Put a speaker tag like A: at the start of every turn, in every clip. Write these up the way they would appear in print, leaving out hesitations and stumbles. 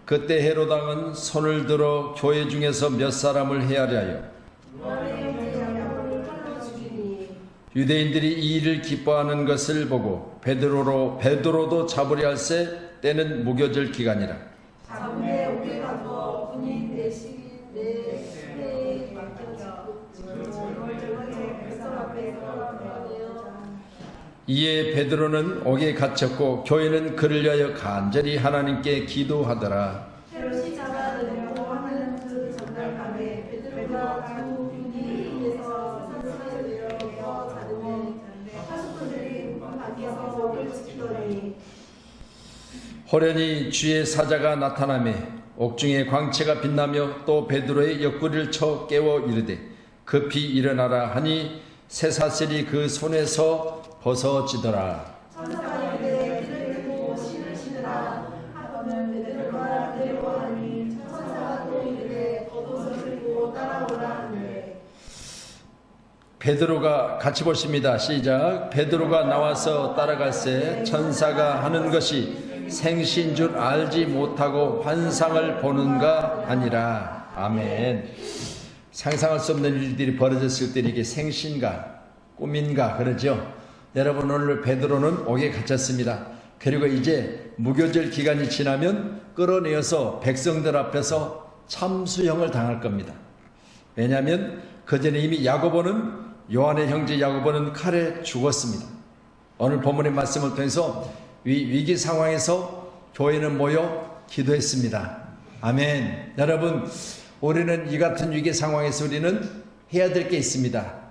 A: 그때 헤롯 왕은 손을 들어 교회 중에서 몇 사람을 헤아려 하여 유대인들이 이 일을 기뻐하는 것을 보고 베드로도 잡으려 할세. 때는 무교절 기간이라.
B: 잡음에 오게 가두어 군인 내식인 내 시내에 맡겨지고 백성 앞에 서라하네요.
A: 이에 베드로는 옥에 갇혔고 교회는 그를 위하여 간절히 하나님께 기도하더라.
B: 헤롯이 잡아내려고 하는 그 전날 밤에 베드로가 두 군인에서 산성에 내려서 자는데 하수꾼들이 밖에서 옥을 지키더니
A: 호련히 주의 사자가 나타나매 옥중에 광채가 빛나며 또 베드로의 옆구리를 쳐 깨워 이르되 급히 일어나라 하니 쇠사슬이 그 손에서 벗어지더라.
B: 천사가 이르되 길을 들고 신을 신으라 하거늘 베드로가 내려고 하니 천사가 또 이르되 겉옷을 들고 따라오라 하네.
A: 베드로가 같이 보십니다. 시작. 베드로가 나와서 따라갈새 천사가 하는 것이 생신 줄 알지 못하고 환상을 보는가 아니라. 아멘. 상상할 수 없는 일들이 벌어졌을 때 이게 생신가 꿈인가 그러죠. 여러분, 오늘 베드로는 옥에 갇혔습니다. 그리고 이제 무교절 기간이 지나면 끌어내어서 백성들 앞에서 참수형을 당할 겁니다. 왜냐하면 그 전에 이미 요한의 형제 야고보는 칼에 죽었습니다. 오늘 본문의 말씀을 통해서 위기 상황에서 교회는 모여 기도했습니다. 아멘. 여러분, 우리는 이 같은 위기 상황에서 우리는 해야 될 게 있습니다.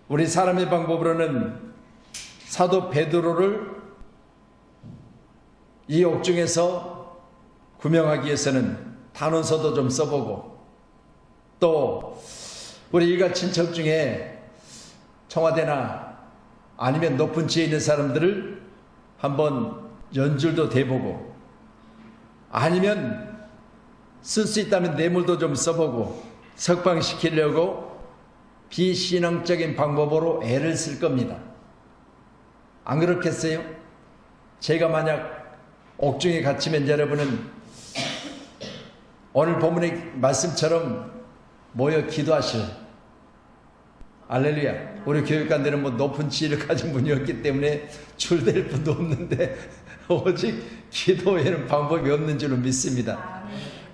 A: 우리 사람의 방법으로는 사도 베드로를 이 옥중에서 구명하기 위해서는 단원서도 좀 써보고, 또 우리 일가 친척 중에 청와대나 아니면 높은 지에 있는 사람들을 한번 연줄도 대보고, 아니면 쓸 수 있다면 뇌물도 좀 써보고 석방시키려고 비신앙적인 방법으로 애를 쓸 겁니다. 안 그렇겠어요? 제가 만약 옥중에 갇히면 여러분은 오늘 본문의 말씀처럼 모여 기도하실, 할렐루야. 우리 교육관들은 뭐 높은 지위를 가진 분이었기 때문에 출될 분도 없는데 오직 기도에는 방법이 없는 줄로 믿습니다.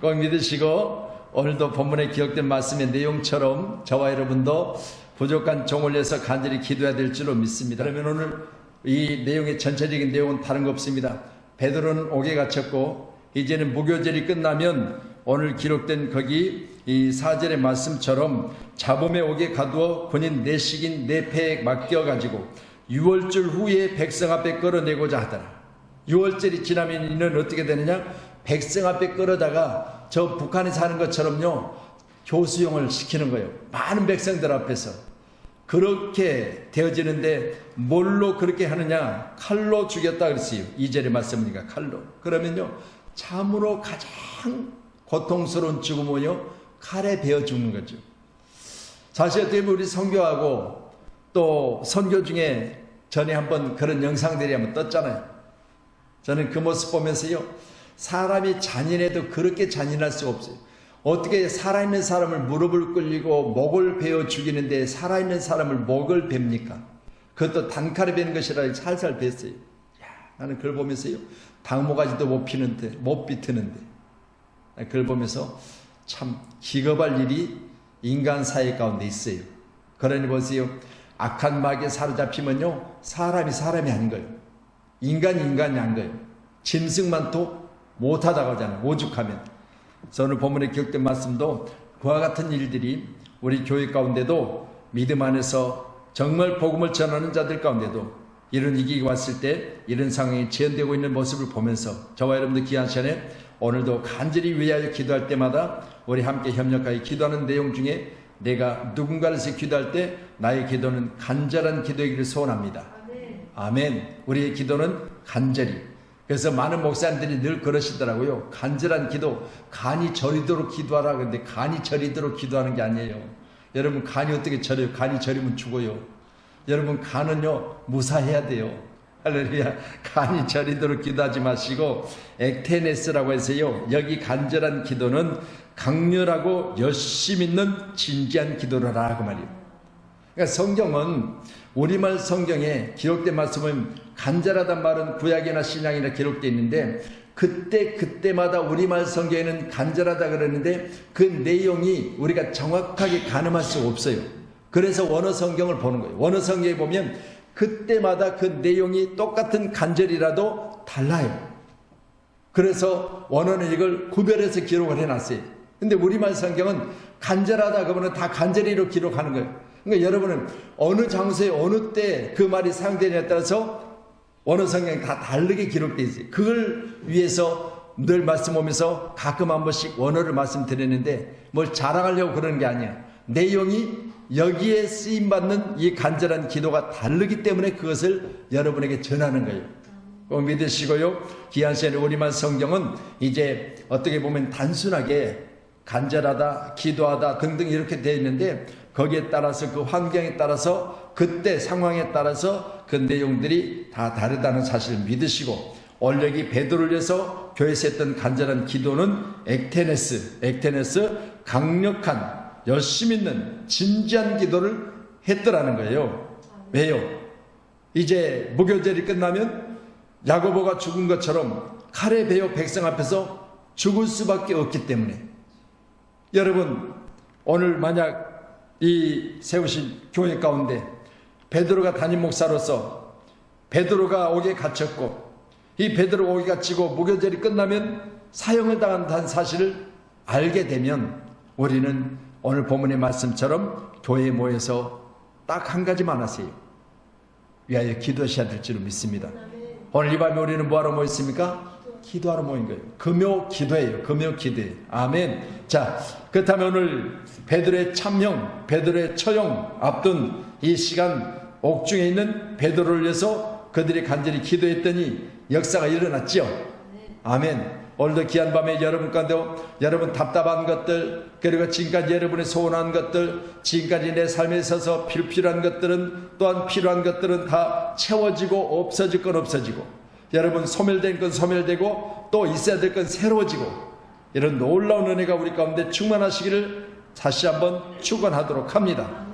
A: 꼭 믿으시고 오늘도 본문에 기록된 말씀의 내용처럼 저와 여러분도 부족한 종을 내서 간절히 기도해야 될 줄로 믿습니다. 그러면 오늘 이 내용의 전체적인 내용은 다른 거 없습니다. 베드로는 옥에 갇혔고 이제는 무교절이 끝나면 오늘 기록된 거기 이 4절의 말씀처럼 잡음에 옥에 가두어 군인 내식인 내 패에 맡겨가지고 6월절 후에 백성 앞에 끌어내고자 하더라. 6월절이 지나면 이는 어떻게 되느냐? 백성 앞에 끌어다가 저 북한에 사는 것처럼요, 교수형을 시키는 거예요. 많은 백성들 앞에서. 그렇게 되어지는데 뭘로 그렇게 하느냐? 칼로 죽였다 그랬어요. 2절의 말씀이니까 칼로. 그러면요, 참으로 가장 고통스러운 죽음은요, 칼에 베어 죽는 거죠. 사실 어떻게 보면 우리 선교하고 또 선교 중에 전에 한번 그런 영상들이 한번 떴잖아요. 저는 그 모습 보면서요, 사람이 잔인해도 그렇게 잔인할 수가 없어요. 어떻게 살아있는 사람을 무릎을 꿇리고 목을 베어 죽이는데 살아있는 사람을 목을 뱁니까? 그것도 단칼에 베는 것이라 살살 뱄어요. 나는 그걸 보면서요, 당모가지도 못 비트는데 그걸 보면서 참 기겁할 일이 인간 사회 가운데 있어요. 그러니 보세요, 악한 마귀에 사로잡히면요, 사람이 한 거예요. 인간이 한 거예요. 짐승만 또 못하다고 하잖아요. 오죽하면. 그래서 오늘 본문에 기록된 말씀도 그와 같은 일들이 우리 교회 가운데도 믿음 안에서 정말 복음을 전하는 자들 가운데도 이런 위기가 왔을 때 이런 상황이 재현되고 있는 모습을 보면서 저와 여러분들 귀한 시간에 오늘도 간절히 위하여 기도할 때마다 우리 함께 협력하여 기도하는 내용 중에 내가 누군가를 위해서 기도할 때 나의 기도는 간절한 기도이기를 소원합니다. 아멘. 우리의 기도는 간절히. 그래서 많은 목사님들이 늘 그러시더라고요. 간절한 기도, 간이 저리도록 기도하라. 그런데 간이 저리도록 기도하는 게 아니에요. 여러분, 간이 어떻게 저려요? 간이 저리면 죽어요. 여러분, 간은요, 무사해야 돼요. 할렐루야. 간이 저리도록 기도하지 마시고 액테네스라고 해서요, 여기 간절한 기도는 강렬하고 열심 있는 진지한 기도라고 말이에요. 그러니까 성경은 우리말 성경에 기록된 말씀은 간절하단 말은 구약이나 신약이나 기록되어 있는데 그때마다 우리말 성경에는 간절하다 그러는데 그 내용이 우리가 정확하게 가늠할 수 없어요. 그래서 원어 성경을 보는 거예요. 원어 성경에 보면 그때마다 그 내용이 똑같은 간절이라도 달라요. 그래서 원어는 이걸 구별해서 기록을 해놨어요. 근데 우리말 성경은 간절하다 그러면 다 간절히로 기록하는 거예요. 그러니까 여러분은 어느 장소에 어느 때 그 말이 사용되냐에 따라서 원어 성경이 다 다르게 기록되어 있어요. 그걸 위해서 늘 말씀하면서 가끔 한 번씩 원어를 말씀드리는데 뭘 자랑하려고 그러는 게 아니야. 내용이 여기에 쓰임받는 이 간절한 기도가 다르기 때문에 그것을 여러분에게 전하는 거예요. 꼭 믿으시고요. 귀한 시간에 우리말 성경은 이제 어떻게 보면 단순하게 간절하다, 기도하다 등등 이렇게 되어 있는데 거기에 따라서 그 환경에 따라서 그때 상황에 따라서 그 내용들이 다 다르다는 사실을 믿으시고 오늘 여기 베드로를 위해서 교회에서 했던 간절한 기도는 액테네스 강력한 열심 있는 진지한 기도를 했더라는 거예요. 왜요? 이제 무교절이 끝나면 야고보가 죽은 것처럼 칼에 베어 백성 앞에서 죽을 수밖에 없기 때문에 여러분 오늘 만약 이 세우신 교회 가운데 베드로가 담임 목사로서 베드로가 옥에 갇혔고 이 베드로가 옥에 갇히고 무교절이 끝나면 사형을 당한다는 사실을 알게 되면 우리는 오늘 본문의 말씀처럼 교회에 모여서 딱 한 가지만 하세요. 위하여 기도하셔야 될 줄로 믿습니다. 오늘 이 밤에 우리는 뭐하러 모였습니까? 기도하러 모인 거예요. 금요 기도예요. 금요 기도예요. 아멘. 자, 그렇다면 오늘 베드로의 참형, 베드로의 처형 앞둔 이 시간 옥중에 있는 베드로를 위해서 그들이 간절히 기도했더니 역사가 일어났죠. 아멘. 오늘도 귀한 밤에 여러분 가운데 여러분 답답한 것들 그리고 지금까지 여러분의 소원한 것들 지금까지 내 삶에 있어서 필요한 것들은 또한 필요한 것들은 다 채워지고 없어질 건 없어지고 여러분 소멸된 건 소멸되고 또 있어야 될 건 새로워지고 이런 놀라운 은혜가 우리 가운데 충만하시기를 다시 한번 축원하도록 합니다.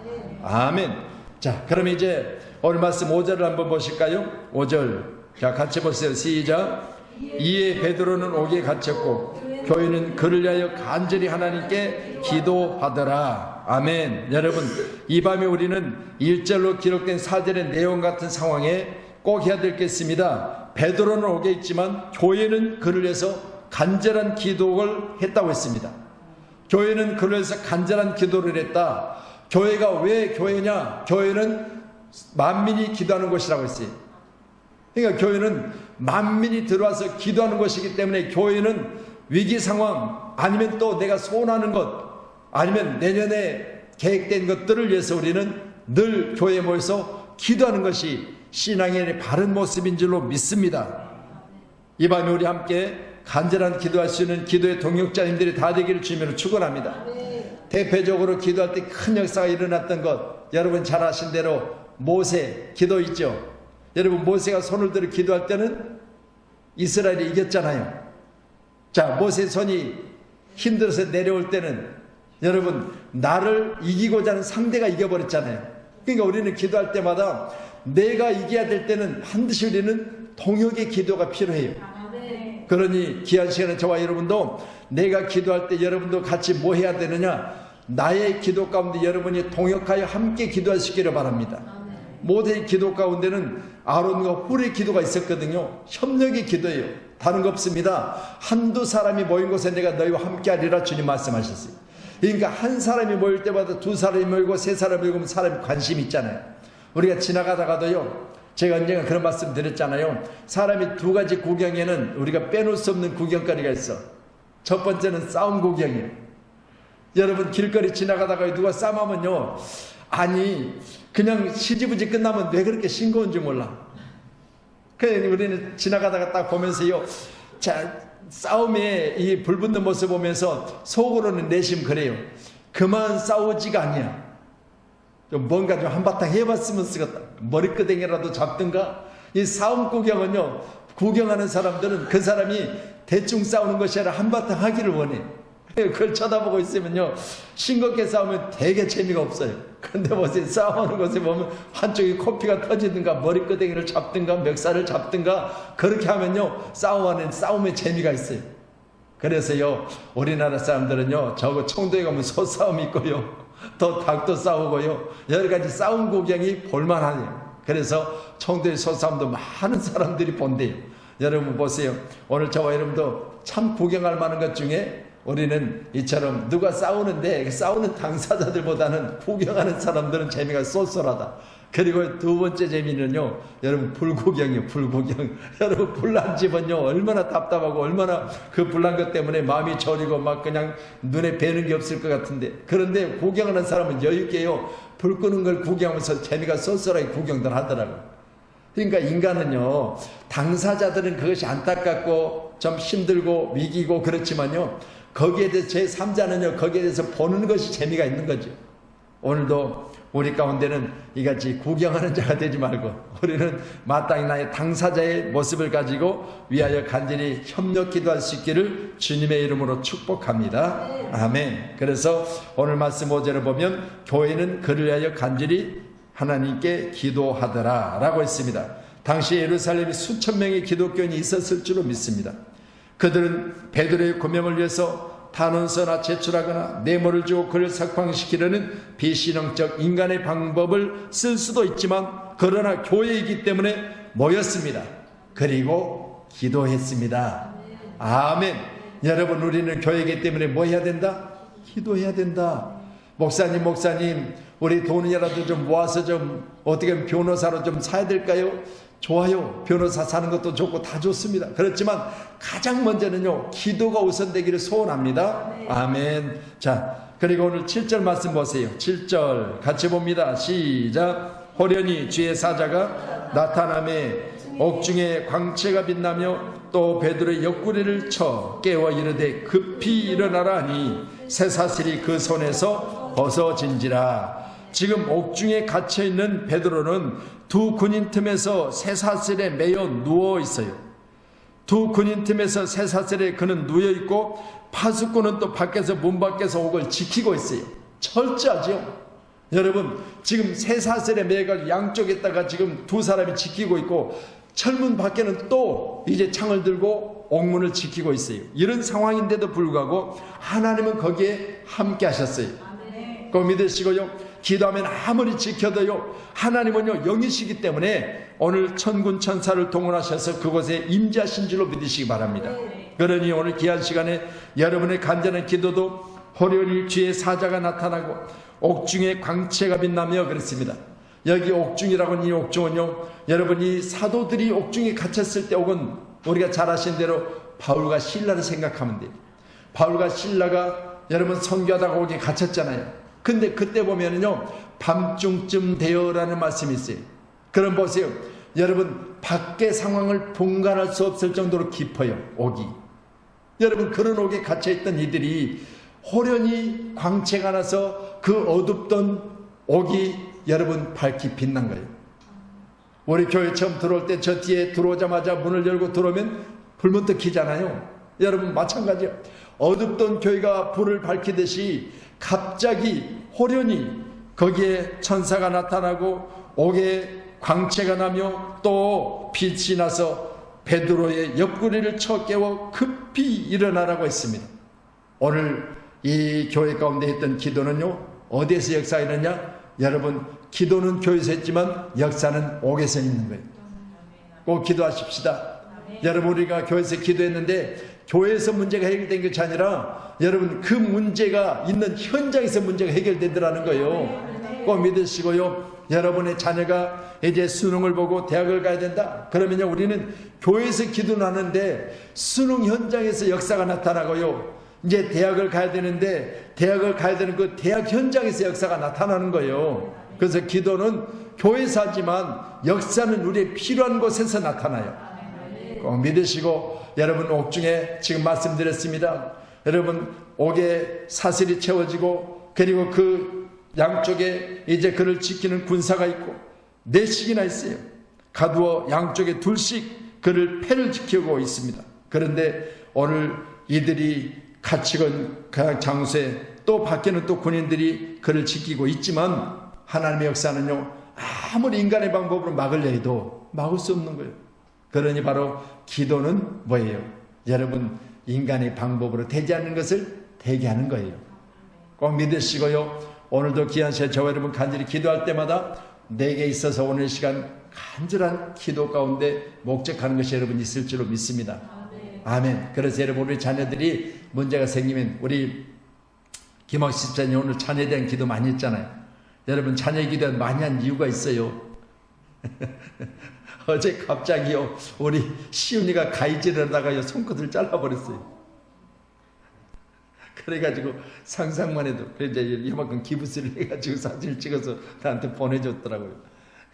A: 아멘. 자, 그럼 이제 오늘 말씀 5절을 한번 보실까요? 5절. 자, 같이 보세요. 시작. 이에 베드로는 옥에 갇혔고 교회는 그를 위하여 간절히 하나님께 기도하더라. 아멘. 여러분 이 밤에 우리는 1절로 기록된 4절의 내용 같은 상황에 꼭 해야 될 게 있습니다. 베드로는 옥에 있지만 교회는 그를 위해서 간절한 기도를 했다고 했습니다. 교회는 그를 위해서 간절한 기도를 했다. 교회가 왜 교회냐? 교회는 만민이 기도하는 곳이라고 했어요. 그러니까 교회는 만민이 들어와서 기도하는 것이기 때문에 교회는 위기 상황 아니면 또 내가 소원하는 것 아니면 내년에 계획된 것들을 위해서 우리는 늘 교회에 모여서 기도하는 것이 신앙의 바른 모습인 줄로 믿습니다. 이 밤에 우리 함께 간절한 기도할 수 있는 기도의 동역자님들이 다 되기를 주님으로 축원합니다. 대표적으로 기도할 때 큰 역사가 일어났던 것 여러분 잘 아신 대로 모세 기도 있죠. 여러분 모세가 손을 들어 기도할 때는 이스라엘이 이겼잖아요. 자, 모세 손이 힘들어서 내려올 때는 여러분 나를 이기고자 하는 상대가 이겨버렸잖아요. 그러니까 우리는 기도할 때마다 내가 이겨야 될 때는 반드시 우리는 동역의 기도가 필요해요. 그러니 귀한 시간에 저와 여러분도 내가 기도할 때 여러분도 같이 뭐 해야 되느냐? 나의 기도 가운데 여러분이 동역하여 함께 기도할 수 있기를 바랍니다. 모세의 기도 가운데는 아론과 훌의 기도가 있었거든요. 협력의 기도예요. 다른 거 없습니다. 한두 사람이 모인 곳에 내가 너희와 함께 하리라 주님 말씀하셨어요. 그러니까 한 사람이 모일 때마다 두 사람이 모이고 세 사람이 모이면 사람이 관심이 있잖아요. 우리가 지나가다가도요. 제가 언젠가 그런 말씀 드렸잖아요. 사람이 두 가지 구경에는 우리가 빼놓을 수 없는 구경거리가 있어. 첫 번째는 싸움 구경이에요. 여러분 길거리 지나가다가 누가 싸움하면요. 아니 그냥 시지부지 끝나면 왜 그렇게 싱거운지 몰라. 그래서 우리는 지나가다가 딱 보면서요. 자 싸움에 이 불붙는 모습 보면서 속으로는 내심 그래요. 그만 싸우지가 아니야. 좀 뭔가 좀 한바탕 해봤으면 쓰겠다. 머리끄댕이라도 잡든가 이 싸움 구경은요, 구경하는 사람들은 그 사람이 대충 싸우는 것이 아니라 한바탕 하기를 원해. 그걸 쳐다보고 있으면요, 싱겁게 싸우면 되게 재미가 없어요. 그런데 보세요, 싸우는 것에 보면 한쪽이 코피가 터지든가 머리끄댕이를 잡든가 멱살을 잡든가 그렇게 하면요, 싸움에 재미가 있어요. 그래서요, 우리나라 사람들은요, 저거 청도에 가면 소싸움 있고요, 또 닭도 싸우고요, 여러 가지 싸움 구경이 볼만하네요. 그래서 청도의 소싸움도 많은 사람들이 본대요. 여러분 보세요, 오늘 저와 여러분도 참 구경할 만한 것 중에 우리는 이처럼 누가 싸우는데 싸우는 당사자들보다는 구경하는 사람들은 재미가 쏠쏠하다. 그리고 두 번째 재미는요, 여러분 불구경이요, 불구경. 여러분 불난 집은요, 얼마나 답답하고 얼마나 그 불난 것 때문에 마음이 저리고 막 그냥 눈에 뵈는 게 없을 것 같은데, 그런데 구경하는 사람은 여유있게요, 불 끄는 걸 구경하면서 재미가 쏠쏠하게 구경들 하더라고요. 그러니까 인간은요, 당사자들은 그것이 안타깝고 좀 힘들고 위기고 그렇지만요, 거기에 대해서 제3자는요, 거기에 대해서 보는 것이 재미가 있는 거죠. 오늘도 우리 가운데는 이같이 구경하는 자가 되지 말고 우리는 마땅히 나의 당사자의 모습을 가지고 위하여 간절히 협력 기도할 수 있기를 주님의 이름으로 축복합니다. 아멘. 그래서 오늘 말씀 5절을 보면 교회는 그를 위하여 간절히 하나님께 기도하더라 라고 했습니다. 당시 예루살렘에 수천 명의 기독교인이 있었을 줄로 믿습니다. 그들은 베드로의 고명을 위해서 탄원서나 제출하거나 뇌물을 주고 그를 석방시키려는 비신앙적 인간의 방법을 쓸 수도 있지만, 그러나 교회이기 때문에 모였습니다. 그리고 기도했습니다. 아멘. 여러분, 우리는 교회이기 때문에 뭐 해야 된다? 기도해야 된다. 목사님 우리 돈이라도 좀 모아서 좀 어떻게 하면 변호사로 좀 사야 될까요? 좋아요. 변호사 사는 것도 좋고 다 좋습니다. 그렇지만 가장 먼저는요, 기도가 우선되기를 소원합니다. 아멘. 자, 그리고 오늘 7절 말씀 보세요. 7절 같이 봅니다. 시작. 호련히 주의 사자가 나타나매 옥중에 광채가 빛나며 또 베드로의 옆구리를 쳐 깨워 이르되 급히 일어나라 하니 쇠사슬이 그 손에서 벗어진지라. 지금 옥중에 갇혀있는 베드로는 두 군인 틈에서 쇠사슬에 매여 누워 있어요. 두 군인 틈에서 쇠사슬에 그는 누워 있고 파수꾼은 또 밖에서 문 밖에서 옥을 지키고 있어요. 철저하죠. 여러분, 지금 쇠사슬에 매여가지고 양쪽에다가 지금 두 사람이 지키고 있고 철문 밖에는 또 이제 창을 들고 옥문을 지키고 있어요. 이런 상황인데도 불구하고 하나님은 거기에 함께 하셨어요. 그거 믿으시고요, 기도하면 아무리 지켜도요, 하나님은요 영이시기 때문에 오늘 천군 천사를 동원하셔서 그곳에 임재하신 줄로 믿으시기 바랍니다. 그러니 오늘 귀한 시간에 여러분의 간절한 기도도 호련히 주의 사자가 나타나고 옥중에 광채가 빛나며 그랬습니다. 여기 옥중이라고, 이 옥중은요, 여러분이 사도들이 옥중에 갇혔을 때, 혹은 우리가 잘 아신 대로 바울과 실라를 생각하면 돼요. 바울과 실라가 여러분 선교하다가 옥에 갇혔잖아요. 근데 그때 보면은요, 밤중쯤 되어라는 말씀이 있어요. 그럼 보세요, 여러분 밖의 상황을 분간할 수 없을 정도로 깊어요, 옥이. 여러분 그런 옥에 갇혀있던 이들이 호련히 광채가 나서 그 어둡던 옥이 여러분 밝히 빛난 거예요. 우리 교회 처음 들어올 때 저 뒤에 들어오자마자 문을 열고 들어오면 불문득 켜잖아요. 여러분 마찬가지예요. 어둡던 교회가 불을 밝히듯이 갑자기 호련히 거기에 천사가 나타나고 옥에 광채가 나며 또 빛이 나서 베드로의 옆구리를 쳐 깨워 급히 일어나라고 했습니다. 오늘 이 교회 가운데 했던 기도는요, 어디에서 역사했느냐? 여러분, 기도는 교회에서 했지만 역사는 옥에서 있는 거예요. 꼭 기도하십시다. 여러분, 우리가 교회에서 기도했는데 교회에서 문제가 해결된 것이 아니라 여러분 그 문제가 있는 현장에서 문제가 해결되더라는 거예요. 꼭 믿으시고요, 여러분의 자녀가 이제 수능을 보고 대학을 가야 된다 그러면요, 우리는 교회에서 기도는 하는데 수능 현장에서 역사가 나타나고요, 이제 대학을 가야 되는데 대학을 가야 되는 그 대학 현장에서 역사가 나타나는 거예요. 그래서 기도는 교회에서 하지만 역사는 우리의 필요한 곳에서 나타나요. 꼭 믿으시고, 여러분 옥중에 지금 말씀드렸습니다. 여러분 옥에 사슬이 채워지고 그리고 그 양쪽에 이제 그를 지키는 군사가 있고 4씩이나 있어요. 가두어 양쪽에 둘씩 그를 패를 지키고 있습니다. 그런데 오늘 이들이 갇히건 그 장소에 또 밖에는 또 군인들이 그를 지키고 있지만 하나님의 역사는요, 아무리 인간의 방법으로 막으려 해도 막을 수 없는 거예요. 그러니 바로 기도는 뭐예요? 여러분, 인간의 방법으로 되지 않는 것을 되게 하는 거예요. 꼭 믿으시고요, 오늘도 귀한 시간 저와 여러분 간절히 기도할 때마다 내게 있어서 오늘 시간 간절한 기도 가운데 목적하는 것이 여러분 있을 줄로 믿습니다. 아멘. 그래서 여러분, 우리 자녀들이 문제가 생기면 우리 김학식 집사님 오늘 자녀에 대한 기도 많이 했잖아요. 여러분, 자녀 기도 많이 한 이유가 있어요. 어제 갑자기요, 우리 시훈이가 가위질을 하다가요, 손끝을 잘라버렸어요. 그래가지고 상상만 해도, 이제 이만큼 기부스를 해가지고 사진을 찍어서 나한테 보내줬더라고요.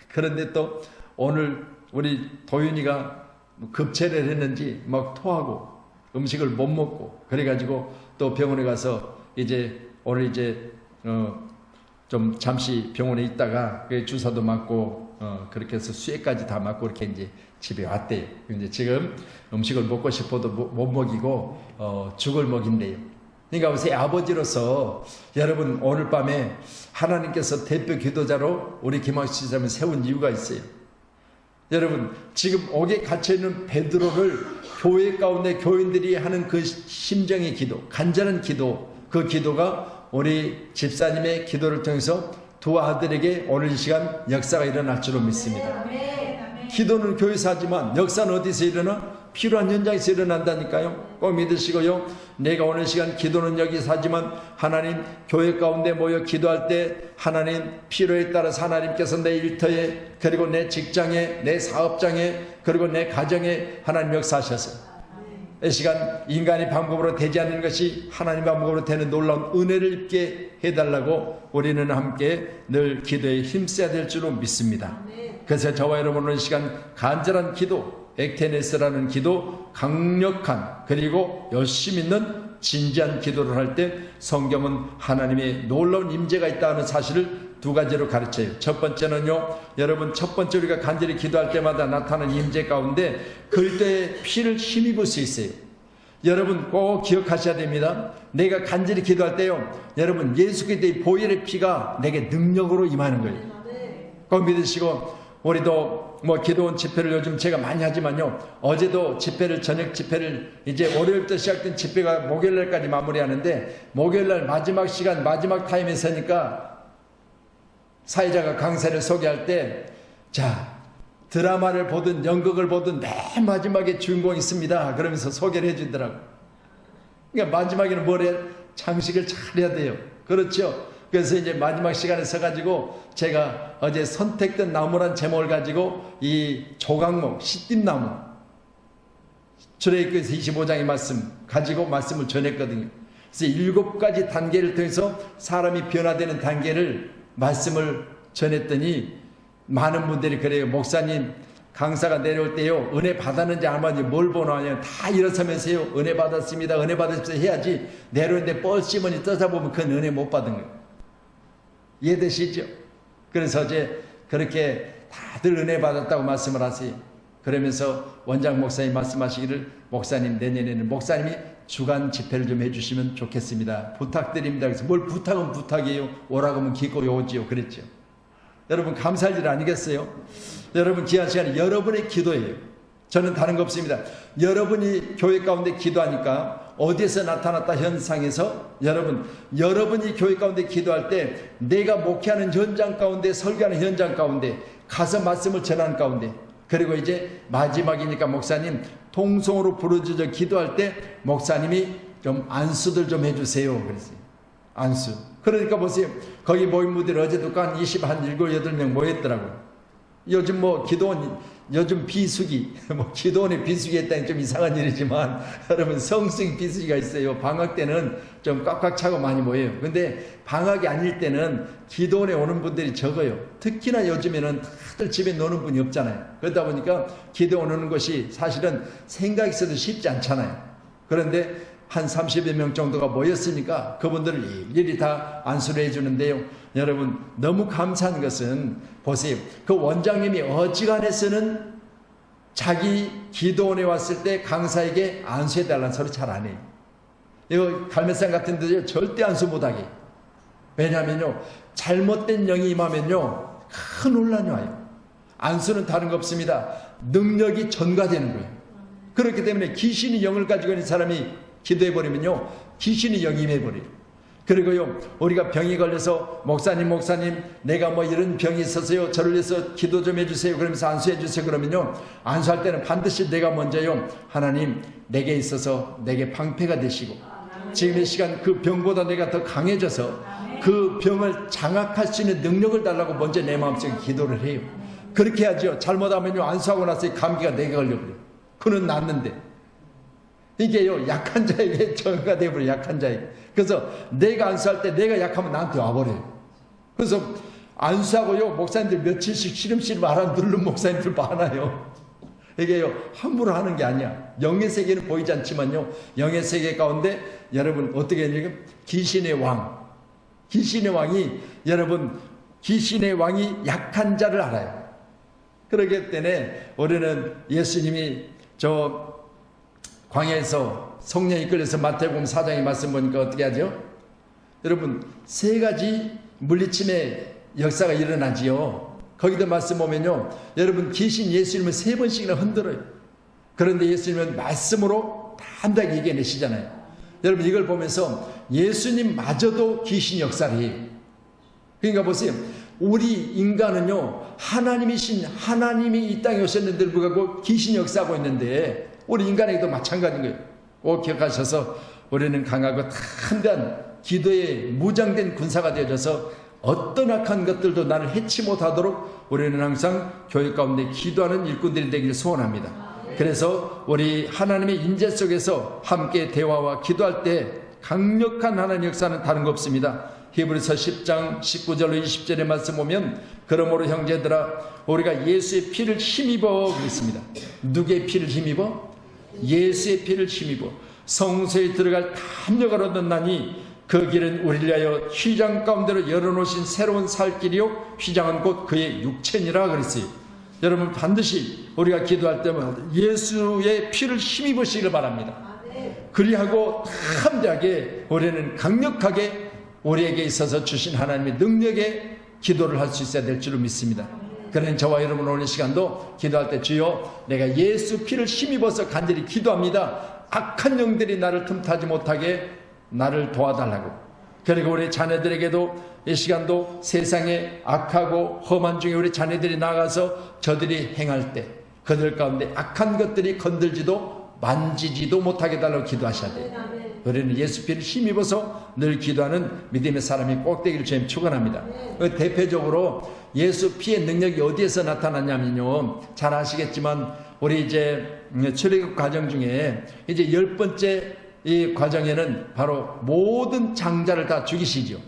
A: 그런데 또 오늘 우리 도윤이가 급체를 했는지 막 토하고 음식을 못 먹고, 그래가지고 또 병원에 가서 이제 오늘 이제 좀 잠시 병원에 있다가 주사도 맞고 그렇게 해서 수액까지 다 맞고 이렇게 이제 집에 왔대요. 이제 지금 음식을 먹고 싶어도 못 먹이고 죽을 먹인대요. 그러니까 보세요, 아버지로서 여러분, 오늘 밤에 하나님께서 대표 기도자로 우리 김학식 집사님을 세운 이유가 있어요. 여러분, 지금 옥에 갇혀있는 베드로를 교회 가운데 교인들이 하는 그 심정의 기도, 간절한 기도, 그 기도가 우리 집사님의 기도를 통해서 두 아들에게 오늘 이 시간 역사가 일어날 줄로 믿습니다. 기도는 교회에서 하지만 역사는 어디서 일어나? 필요한 현장에서 일어난다니까요. 꼭 믿으시고요, 내가 오늘 시간 기도는 여기서 하지만 하나님 교회 가운데 모여 기도할 때 하나님 필요에 따라서 하나님께서 내 일터에, 그리고 내 직장에, 내 사업장에, 그리고 내 가정에 하나님 역사하셔서 이 시간 인간의 방법으로 되지 않는 것이 하나님 방법으로 되는 놀라운 은혜를 입게 해달라고 우리는 함께 늘 기도에 힘써야 될 줄로 믿습니다. 그래서 저와 여러분은 이 시간 간절한 기도, 액테네스라는 기도, 강력한 그리고 열심 있는 진지한 기도를 할 때 성경은 하나님의 놀라운 임재가 있다는 사실을 두 가지로 가르쳐요. 첫 번째는요, 여러분, 첫 번째 우리가 간절히 기도할 때마다 나타나는 임재 가운데 그때의 피를 힘입을 수 있어요. 여러분 꼭 기억하셔야 됩니다. 내가 간절히 기도할 때요, 여러분, 예수 그리스도의 보혈의 피가 내게 능력으로 임하는 거예요. 꼭 믿으시고, 우리도 뭐 기도원 집회를 요즘 제가 많이 하지만요, 어제도 집회를, 저녁 집회를 이제 월요일부터 시작된 집회가 목요일날까지 마무리하는데, 목요일날 마지막 시간, 마지막 타임에 서니까 사회자가 강사를 소개할 때, 자, 드라마를 보든 연극을 보든 맨 마지막에 주인공이 있습니다 그러면서 소개를 해주더라고요. 그러니까 마지막에는 뭐래? 장식을 잘 해야 돼요. 그렇죠? 그래서 이제 마지막 시간에 서가지고 제가 어제 선택된 나무란 제목을 가지고 이 조각목, 시띠나무, 출애굽기서 25장의 말씀 가지고 말씀을 전했거든요. 그래서 7가지 단계를 통해서 사람이 변화되는 단계를 말씀을 전했더니 많은 분들이 그래요. 목사님, 강사가 내려올 때요, 은혜 받았는지 안 받았는지 뭘 보나요? 다 일어서면서요, 은혜 받았습니다, 은혜 받았습니다 해야지, 내려오는데 뻘심원이 떠다보면 그건 은혜 못 받은 거예요. 이해되시죠? 그래서 어제 그렇게 다들 은혜 받았다고 말씀을 하세요. 그러면서 원장 목사님 말씀하시기를, 목사님 내년에는 목사님이 주간 집회를 좀 해주시면 좋겠습니다, 부탁드립니다. 그래서 뭘 부탁은 부탁이에요, 오라고 하면 기꺼이 오지요 그랬죠. 여러분, 감사할 일 아니겠어요? 여러분, 귀한 시간에 여러분의 기도예요. 저는 다른 거 없습니다. 여러분이 교회 가운데 기도하니까 어디에서 나타났다 현상에서 여러분이 교회 가운데 기도할 때 내가 목회하는 현장 가운데, 설교하는 현장 가운데 가서 말씀을 전하는 가운데, 그리고 이제 마지막이니까 목사님 통성으로 부르짖어 기도할 때 목사님이 좀 안수들 좀 해주세요 그랬어요. 안수. 그러니까 보세요, 거기 모인 분들이 어제도 한 7, 8명 모였더라고요. 요즘 뭐 기도원, 요즘 비수기, 뭐 기도원에 비수기 했다니 좀 이상한 일이지만 여러분, 성수기 비수기가 있어요. 방학 때는 좀 꽉꽉 차고 많이 모여요. 근데 방학이 아닐 때는 기도원에 오는 분들이 적어요. 특히나 요즘에는 다들 집에 노는 분이 없잖아요. 그러다 보니까 기도원 오는 것이 사실은 생각이 있어도 쉽지 않잖아요. 그런데 한 30여 명 정도가 모였으니까 그분들을 일일이 다 안수를 해주는데요. 여러분 너무 감사한 것은 보세요. 그 원장님이 어지간해서는 자기 기도원에 왔을 때 강사에게 안수해달라는 소리 잘 안 해요. 이거 갈매산 같은 데서 절대 안수 못하게. 왜냐하면요, 잘못된 영이 임하면요 큰 혼란이 와요. 안수는 다른 거 없습니다. 능력이 전가되는 거예요. 그렇기 때문에 귀신이 영을 가지고 있는 사람이 기도해버리면요 귀신이 영이 임해버려요. 그리고요 우리가 병이 걸려서 목사님 내가 뭐 이런 병이 있어서요 저를 위해서 기도 좀 해주세요 그러면서 안수해 주세요 그러면요 안수할 때는 반드시 내가 먼저요 하나님 내게 있어서 내게 방패가 되시고 지금 이 시간 그 병보다 내가 더 강해져서 그 병을 장악할 수 있는 능력을 달라고 먼저 내 마음속에 기도를 해요. 그렇게 하죠. 잘못하면요 안수하고 나서 감기가 내게 걸려버려요. 그는 낫는데 이게요 약한 자에게 저가 되어버려요. 약한 자에게. 그래서 내가 안수할 때 내가 약하면 나한테 와버려요. 그래서 안수하고요 목사님들 며칠씩 시름시름 알아 누르는 목사님들 많아요. 이게요 함부로 하는 게 아니야. 영의 세계는 보이지 않지만요 영의 세계 가운데 여러분 어떻게 했냐면 귀신의 왕이 여러분 귀신의 왕이 약한 자를 알아요. 그러기 때문에 우리는 예수님이 저 광야에서 성령이 이끌려서 마태복음 4장의 말씀 보니까 어떻게 하죠? 여러분 세 가지 물리침의 역사가 일어나지요. 거기도 말씀 보면요 여러분 귀신 예수님을 3번씩이나 흔들어요. 그런데 예수님은 말씀으로 단단하게 얘기해내시잖아요. 여러분 이걸 보면서 예수님마저도 귀신 역사를 해요. 그러니까 보세요. 우리 인간은요 하나님이신 하나님이 이 땅에 오셨는데도 불구하고 귀신 역사하고 있는데 우리 인간에게도 마찬가지인 거예요. 꼭 기억하셔서 우리는 강하고 탄탄한 기도에 무장된 군사가 되어져서 어떤 악한 것들도 나를 해치 못하도록 우리는 항상 교회 가운데 기도하는 일꾼들이 되기를 소원합니다. 그래서 우리 하나님의 인재 속에서 함께 대화와 기도할 때 강력한 하나님 역사는 다른 거 없습니다. 히브리서 10장 19절로 20절의 말씀 보면 그러므로 형제들아 우리가 예수의 피를 힘입어 그랬습니다. 누구의 피를 힘입어? 예수의 피를 힘입어 성소에 들어갈 탐욕을 얻었나니 그 길은 우리를 위하여 휘장 가운데로 열어놓으신 새로운 살 길이요 휘장은 곧 그의 육체니라 그랬어요. 여러분 반드시 우리가 기도할 때마다 예수의 피를 힘입으시기를 바랍니다. 그리하고 담대하게 우리는 강력하게 우리에게 있어서 주신 하나님의 능력에 기도를 할 수 있어야 될 줄로 믿습니다. 그러니 저와 여러분 오늘 시간도 기도할 때 주여 내가 예수 피를 힘입어서 간절히 기도합니다. 악한 영들이 나를 틈타지 못하게 나를 도와달라고. 그리고 우리 자녀들에게도 이 시간도 세상에 악하고 험한 중에 우리 자녀들이 나가서 저들이 행할 때 그들 가운데 악한 것들이 건들지도 만지지도 못하게 달라고 기도하셔야 돼요. 우리는 예수 피를 힘입어서 늘 기도하는 믿음의 사람이 꼭 되기를 주님 축원합니다. 대표적으로 예수 피의 능력이 어디에서 나타났냐면요 잘 아시겠지만 우리 이제 출애굽 과정 중에 이제 10번째 이 과정에는 바로 모든 장자를 다 죽이시죠.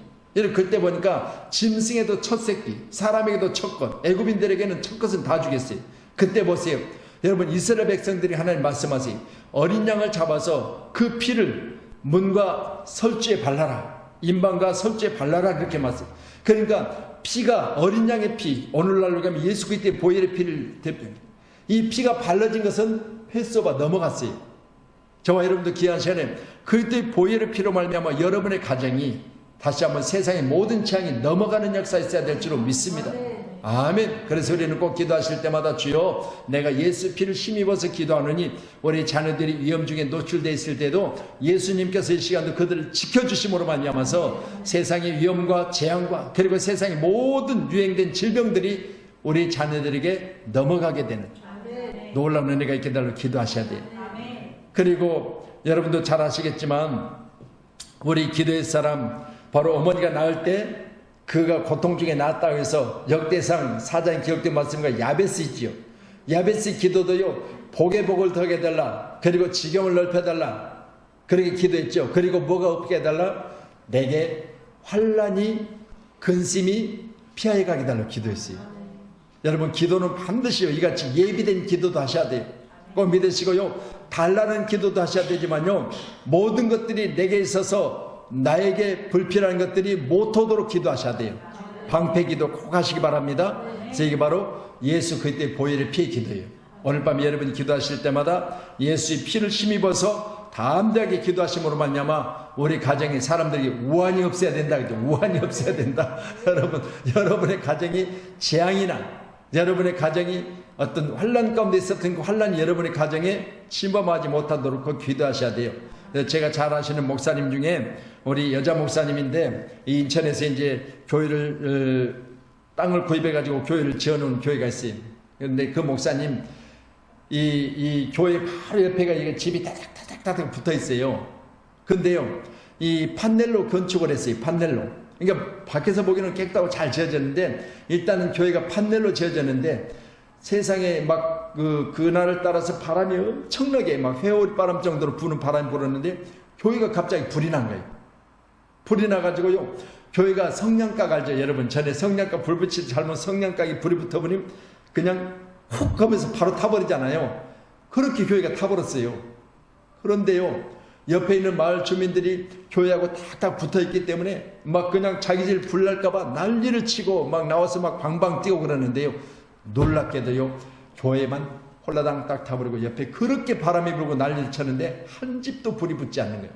A: 그때 보니까 짐승에도 첫 새끼, 사람에게도 첫 것, 애굽인들에게는 첫 것은 다 죽였어요. 그때 보세요. 여러분 이스라엘 백성들이 하나님 말씀하세요. 어린 양을 잡아서 그 피를 문과 설주에 발라라. 인방과 설주에 발라라. 그렇게 말씀. 그러니까 피가 어린 양의 피, 오늘날로 가면 예수 그리스도의 보혈의 피를 대표합니다. 이 피가 발라진 것은 횟수가 넘어갔어요. 저와 여러분도 귀한 시간에 그리스도의 보혈의 피로 말미암아 여러분의 가정이 다시 한번 세상의 모든 재앙이 넘어가는 역사가 있어야 될 줄로 믿습니다. 아멘. 그래서 우리는 꼭 기도하실 때마다 주여 내가 예수 피를 힘입어서 기도하느니 우리 자녀들이 위험 중에 노출되어 있을 때도 예수님께서 이 시간도 그들을 지켜주심으로 말미암아서 세상의 위험과 재앙과 그리고 세상의 모든 유행된 질병들이 우리 자녀들에게 넘어가게 되는 놀라운 은혜가 있게 달라고 기도하셔야 돼요. 그리고 여러분도 잘 아시겠지만 우리 기도의 사람 바로 어머니가 낳을 때 그가 고통 중에 낳았다고 해서 역대상 4장에 기록된 말씀과 야베스 있지요. 야베스 기도도요 복의 복을 더하게 해달라. 그리고 지경을 넓혀달라. 그렇게 기도했죠. 그리고 뭐가 없게 해달라. 내게 환난이 근심이 피하여 가게 해달라고 기도했어요. 여러분 기도는 반드시요 이같이 예비된 기도도 하셔야 돼요. 꼭 믿으시고요. 달라는 기도도 하셔야 되지만요, 모든 것들이 내게 있어서 나에게 불필요한 것들이 못 오도록 기도하셔야 돼요. 방패기도 꼭 하시기 바랍니다. 이게 바로 예수 그리스도의 보혈의 피의 기도예요. 오늘 밤 여러분이 기도하실 때마다 예수의 피를 힘입어서 담대하게 기도하심으로 말미암아 우리 가정에 사람들이 우환이 없어야 된다. 그죠? 우환이 없어야 된다. 여러분의 가정이 재앙이나 여러분의 가정이 어떤 환난 가운데 있었던 그 환난이 여러분의 가정에 침범하지 못하도록 그 기도하셔야 돼요. 제가 잘 아시는 목사님 중에 우리 여자 목사님인데, 이 인천에서 이제 교회를 땅을 구입해 가지고 교회를 지어놓은 교회가 있어요. 그런데 그 목사님 이 교회 바로 옆에가 이게 집이 다닥다닥 붙어 있어요. 근데요, 이 판넬로 건축을 했어요. 판넬로. 그러니까 밖에서 보기에는 깨끗하고 잘 지어졌는데, 일단은 교회가 판넬로 지어졌는데 세상에 막 그날을 따라서 바람이 엄청나게 막 회오리 바람 정도로 부는 바람이 불었는데 교회가 갑자기 불이 난 거예요. 불이 나가지고요, 교회가 성냥각 알죠? 여러분, 전에 성냥각 불 붙일 때 잘못 성냥각이 불이 붙어버리면 그냥 훅 하면서 바로 타버리잖아요. 그렇게 교회가 타버렸어요. 그런데요, 옆에 있는 마을 주민들이 교회하고 탁탁 붙어있기 때문에 막 그냥 자기 집 불날까봐 난리를 치고 막 나와서 막 방방 뛰고 그러는데요, 놀랍게도요, 교회만 홀라당 딱 타버리고 옆에 그렇게 바람이 불고 난리를 쳤는데 한 집도 불이 붙지 않는 거예요.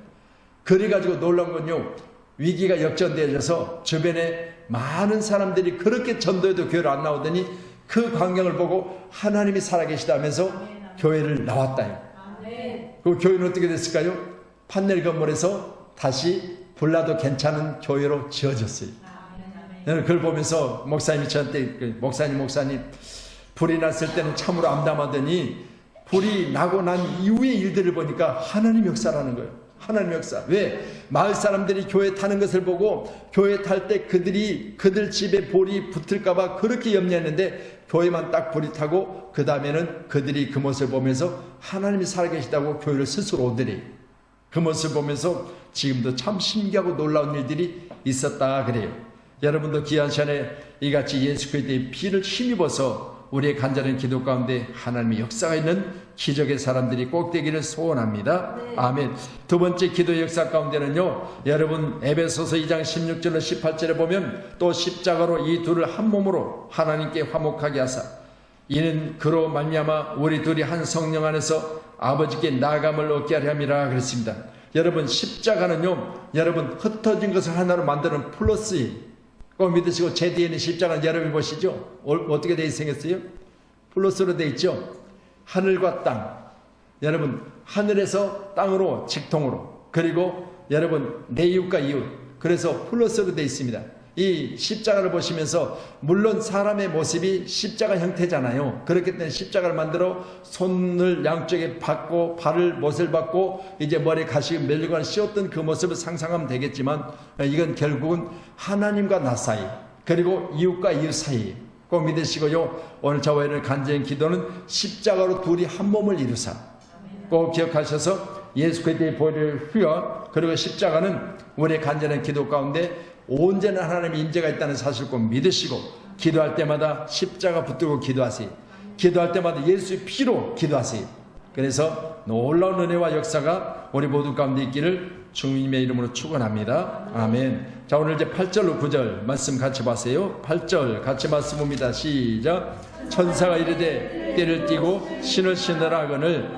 A: 그래가지고 놀란 건요, 위기가 역전되어져서 주변에 많은 사람들이 그렇게 전도해도 교회를 안 나오더니 그 광경을 보고 하나님이 살아계시다면서 교회를 나왔다요. 그 교회는 어떻게 됐을까요? 판넬 건물에서 다시 불나도 괜찮은 교회로 지어졌어요. 그걸 보면서 목사님이 저한테, 목사님 불이 났을 때는 참으로 암담하더니 불이 나고 난 이후의 일들을 보니까 하나님 역사라는 거예요. 하나님 역사. 왜? 마을 사람들이 교회 타는 것을 보고 교회 탈 때 그들 집에 불이 붙을까봐 그렇게 염려했는데, 교회만 딱 불이 타고 그 다음에는 그들이 그 모습을 보면서 하나님이 살아계시다고 교회를 스스로 오더니 그 모습을 보면서 지금도 참 신기하고 놀라운 일들이 있었다 그래요. 여러분도 귀한 시간에 이같이 예수 그리스도의 피를 힘입어서 우리의 간절한 기도 가운데 하나님의 역사가 있는 기적의 사람들이 꼭 되기를 소원합니다. 아멘. 두 번째 기도의 역사 가운데는요, 여러분 에베소서 2장 16절로 18절에 보면 또 십자가로 이 둘을 한 몸으로 하나님께 화목하게 하사 이는 그로 말미암아 우리 둘이 한 성령 안에서 아버지께 나아감을 얻게 하려 함이라 그랬습니다. 여러분, 십자가는요, 여러분 흩어진 것을 하나로 만드는 플러스예요. 꼭 믿으시고, 제 뒤에는 십자가는 여러분이 보시죠? 어떻게 되어 생겼어요? 플러스로 되어 있죠? 하늘과 땅. 여러분, 하늘에서 땅으로 직통으로, 그리고 여러분 내 이웃과 이웃. 그래서 플러스로 되어 있습니다. 이 십자가를 보시면서, 물론 사람의 모습이 십자가 형태잖아요. 그렇기 때문에 십자가를 만들어 손을 양쪽에 받고 발을 못을 받고 이제 머리에 가시고 멜리관을 씌웠던 그 모습을 상상하면 되겠지만, 이건 결국은 하나님과 나 사이, 그리고 이웃과 이웃 사이. 꼭 믿으시고요, 오늘 저와 여러분의 간절한 기도는 십자가로 둘이 한 몸을 이루사, 꼭 기억하셔서 예수 그리스도의 보혈을 흘려, 그리고 십자가는 우리의 간절한 기도 가운데 온전한 하나님의 임재가 있다는 사실을 꼭 믿으시고, 기도할 때마다 십자가 붙들고 기도하세요. 기도할 때마다 예수의 피로 기도하세요. 그래서 놀라운 은혜와 역사가 우리 모두 가운데 있기를 주님의 이름으로 축원합니다. 아멘. 자, 오늘 이제 8절로 9절 말씀 같이 보세요. 8절 같이 말씀 봅니다. 시작. 천사가 이르되 띠를 띠고 신을 신으라 하거늘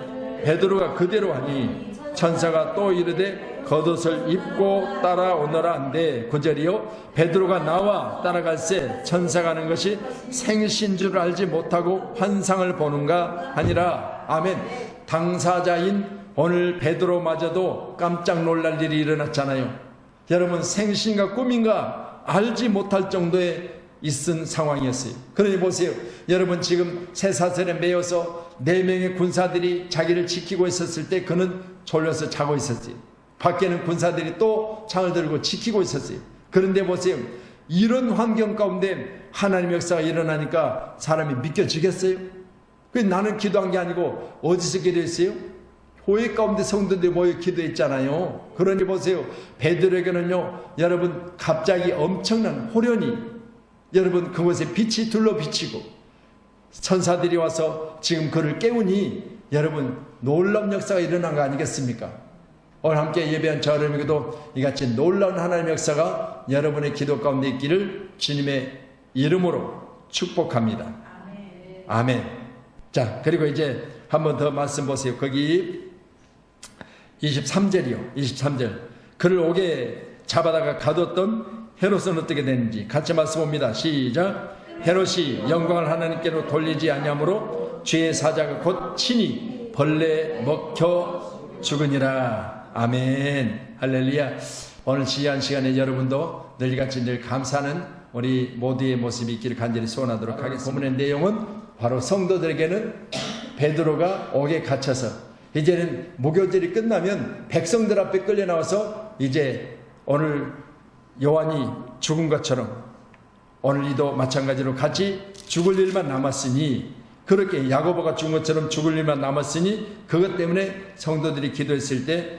A: 베드로가 그대로 하니 천사가 또 이르되 겉옷을 입고 따라오너라 한데, 9절이요. 베드로가 나와 따라갈새 천사가 하는 것이 생신 줄 알지 못하고 환상을 보는가 하니라. 아멘. 당사자인 오늘 베드로마저도 깜짝 놀랄 일이 일어났잖아요. 여러분, 생신과 꿈인가 알지 못할 정도의 있은 상황이었어요. 그러니 보세요. 여러분, 지금 쇠사슬에 매여서 4명의 군사들이 자기를 지키고 있었을 때 그는 졸려서 자고 있었어요. 밖에는 군사들이 또 창을 들고 지키고 있었어요. 그런데 보세요. 이런 환경 가운데 하나님의 역사가 일어나니까 사람이 믿겨지겠어요? 나는 기도한 게 아니고 어디서 기도했어요? 교회 가운데 성도들이 모여 기도했잖아요. 그러니 보세요. 베드로에게는요, 여러분 갑자기 엄청난 호련이, 여러분 그곳에 빛이 둘러 비치고 천사들이 와서 지금 그를 깨우니 여러분 놀라운 역사가 일어난 거 아니겠습니까? 오늘 함께 예배한 저 여러분에게도 이같이 놀라운 하나님의 역사가 여러분의 기도 가운데 있기를 주님의 이름으로 축복합니다. 아멘. 자, 그리고 이제 한 번 더 말씀 보세요. 거기 23절이요. 23절. 그를 옥에 잡아다가 가뒀던 헤롯은 어떻게 되는지 같이 말씀 봅니다. 시작. 헤롯이 영광을 하나님께로 돌리지 아니하므로 죄의 사자가 곧 친히 벌레 먹혀 죽으니라. 아멘. 할렐루야. 오늘 지휘한 시간에 여러분도 늘같이 늘 감사하는 우리 모두의 모습이 있기를 간절히 소원하도록 하겠습니다. 본문의 내용은 바로 성도들에게는 베드로가 옥에 갇혀서 이제는 목요절이 끝나면 백성들 앞에 끌려 나와서 이제 오늘 요한이 죽은 것처럼 오늘 이도 마찬가지로 같이 죽을 일만 남았으니, 그렇게 야고보가 죽은 것처럼 죽을 일만 남았으니, 그것 때문에 성도들이 기도했을 때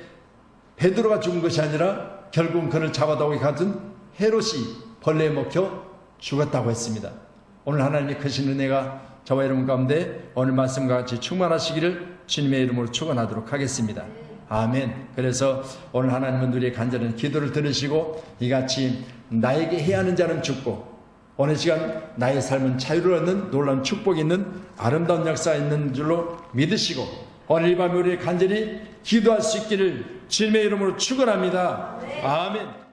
A: 베드로가 죽은 것이 아니라 결국은 그를 잡아다 오게 가둔 헤롯이 벌레에 먹혀 죽었다고 했습니다. 오늘 하나님의 크신 은혜가 저와 여러분 가운데 오늘 말씀과 같이 충만하시기를 주님의 이름으로 축원하도록 하겠습니다. 아멘. 그래서 오늘 하나님은 우리의 간절한 기도를 들으시고 이같이 나에게 해야 하는 자는 죽고 오늘 시간 나의 삶은 자유를 얻는 놀라운 축복이 있는 아름다운 역사가 있는 줄로 믿으시고 오늘 이 밤에 우리 간절히 기도할 수 있기를 주님의 이름으로 축원합니다. 아멘.